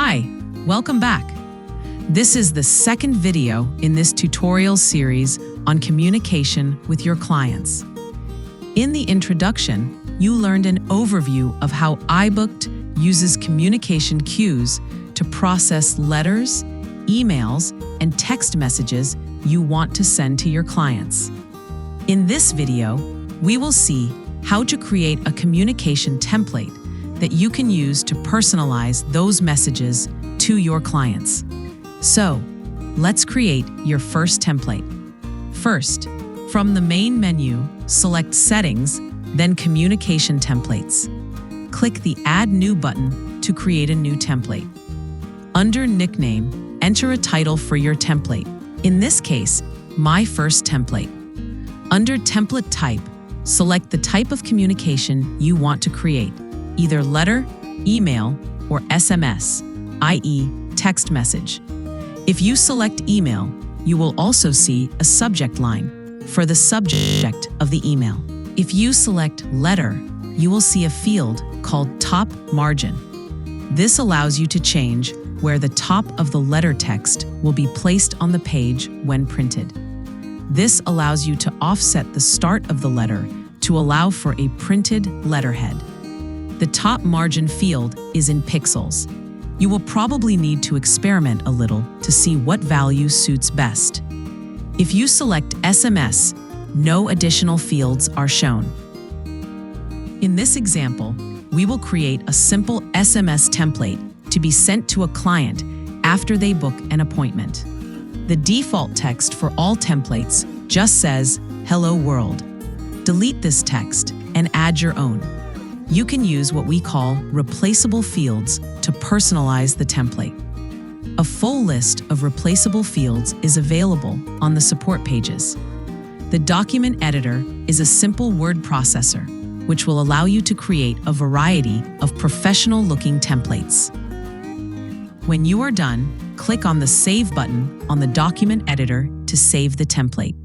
Hi, welcome back. This is the second video in this tutorial series on communication with your clients. In the introduction, you learned an overview of how iBooked uses communication cues to process letters, emails, and text messages you want to send to your clients. In this video, we will see how to create a communication template that you can use to personalize those messages to your clients. So, let's create your first template. First, from the main menu, select Settings, then Communication Templates. Click the Add New button to create a new template. Under Nickname, enter a title for your template. In this case, My First Template. Under Template Type, select the type of communication you want to create, either letter, email, or SMS, i.e., text message. If you select email, you will also see a subject line for the subject of the email. If you select letter, you will see a field called Top Margin. This allows you to change where the top of the letter text will be placed on the page when printed. This allows you to offset the start of the letter to allow for a printed letterhead. The top margin field is in pixels. You will probably need to experiment a little to see what value suits best. If you select SMS, no additional fields are shown. In this example, we will create a simple SMS template to be sent to a client after they book an appointment. The default text for all templates just says, "Hello World." Delete this text and add your own. You can use what we call replaceable fields to personalize the template. A full list of replaceable fields is available on the support pages. The document editor is a simple word processor, which will allow you to create a variety of professional-looking templates. When you are done, click on the Save button on the document editor to save the template.